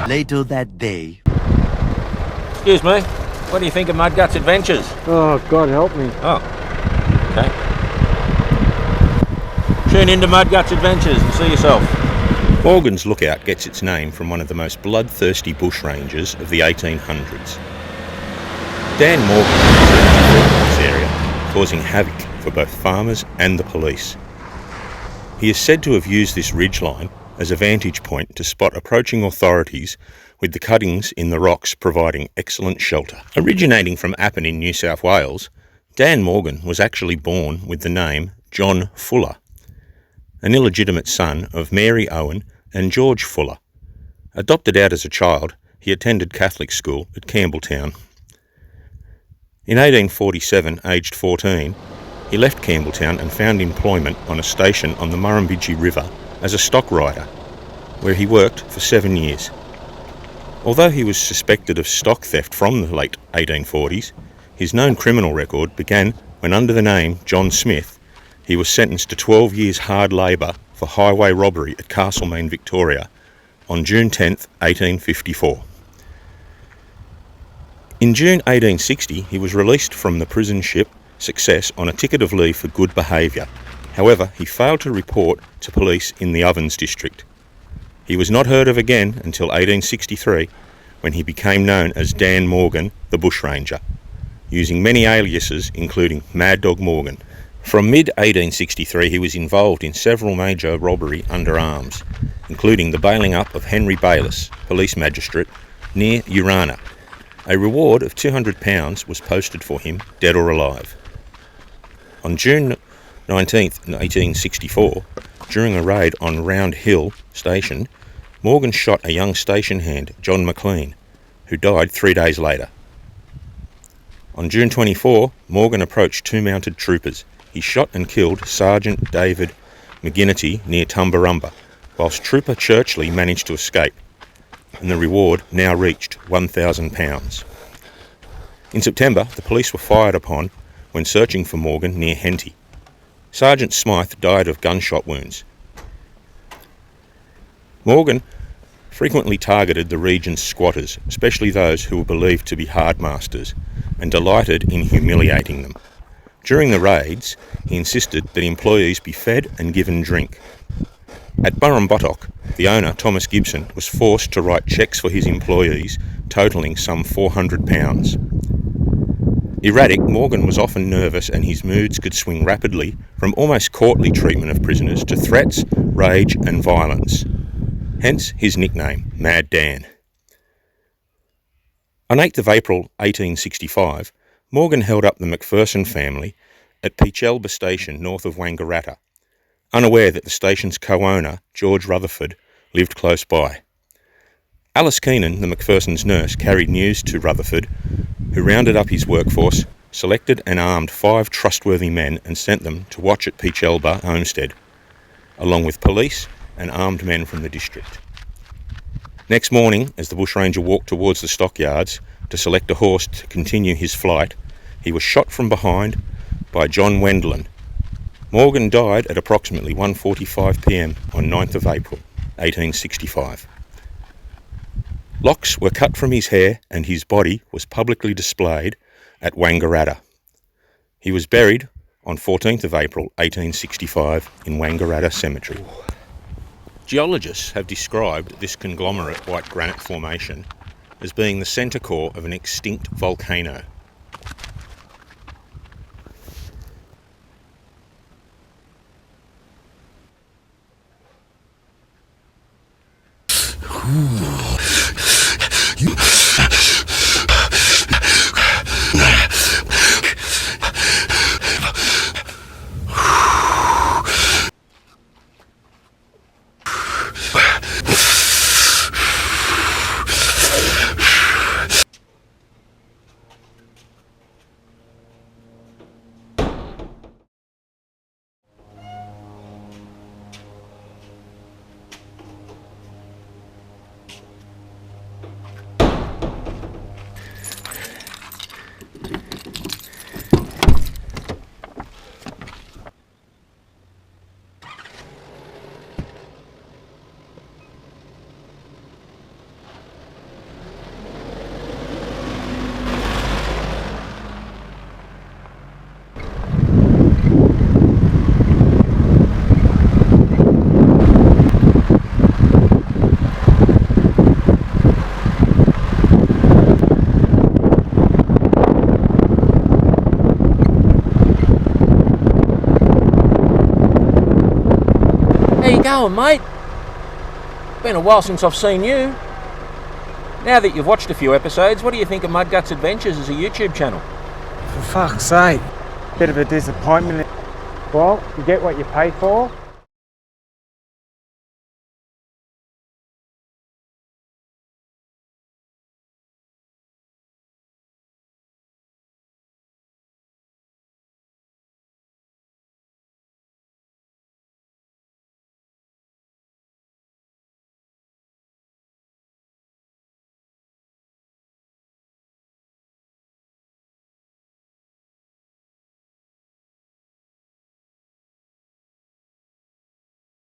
Later that day... Excuse me, what do you think of Mudgut's adventures? Oh, God help me. Oh, okay. Tune into Mudgut's adventures and see yourself. Morgan's Lookout gets its name from one of the most bloodthirsty bushrangers of the 1800s. Dan Morgan was in this area, causing havoc for both farmers and the police. He is said to have used this ridgeline as a vantage point to spot approaching authorities, with the cuttings in the rocks providing excellent shelter. Originating from Appin in New South Wales, Dan Morgan was actually born with the name John Fuller, an illegitimate son of Mary Owen and George Fuller. Adopted out as a child, he attended Catholic school at Campbelltown. In 1847, aged 14, he left Campbelltown and found employment on a station on the Murrumbidgee River as a stock rider, where he worked for 7 years. Although he was suspected of stock theft from the late 1840s, his known criminal record began when, under the name John Smith, he was sentenced to 12 years hard labour for highway robbery at Castlemaine, Victoria, on June 10, 1854. In June 1860, he was released from the prison ship Success on a ticket of leave for good behaviour. However, he failed to report to police in the Ovens district. He was not heard of again until 1863, when he became known as Dan Morgan, the bushranger, using many aliases including Mad Dog Morgan. From mid-1863 he was involved in several major robbery under arms, including the bailing up of Henry Bayliss, police magistrate, near Urana. A reward of £200 was posted for him, dead or alive. On June 19, 1864, during a raid on Round Hill Station, Morgan shot a young station hand, John McLean, who died 3 days later. On June 24, Morgan approached two mounted troopers. He shot and killed Sergeant David McGinnity near Tumbarumba, whilst Trooper Churchley managed to escape, and the reward now reached £1,000. In September, the police were fired upon when searching for Morgan near Henty. Sergeant Smythe died of gunshot wounds. Morgan frequently targeted the region's squatters, especially those who were believed to be hardmasters, and delighted in humiliating them. During the raids, he insisted that employees be fed and given drink. At Burrumbottock, the owner, Thomas Gibson, was forced to write cheques for his employees, totalling some £400. Erratic, Morgan was often nervous, and his moods could swing rapidly from almost courtly treatment of prisoners to threats, rage and violence. Hence his nickname, Mad Dan. On 8th of April 1865, Morgan held up the McPherson family at Peachelba Station north of Wangaratta, unaware that the station's co-owner, George Rutherford, lived close by. Alice Keenan, the McPherson's nurse, carried news to Rutherford, who rounded up his workforce, selected and armed 5 trustworthy men and sent them to watch at Peachelba homestead, along with police and armed men from the district. Next morning, as the bushranger walked towards the stockyards to select a horse to continue his flight, he was shot from behind by John Wendland. Morgan died at approximately 1:45 p.m. on 9th of April 1865. Locks were cut from his hair and his body was publicly displayed at Wangaratta. He was buried on 14th of April 1865 in Wangaratta Cemetery. Geologists have described this conglomerate white granite formation as being the centre core of an extinct volcano. going, mate? Been a while since I've seen you. Now that you've watched a few episodes, what do you think of Mudgut's Adventures as a YouTube channel? For fuck's sake. Bit of a disappointment. Well, you get what you pay for.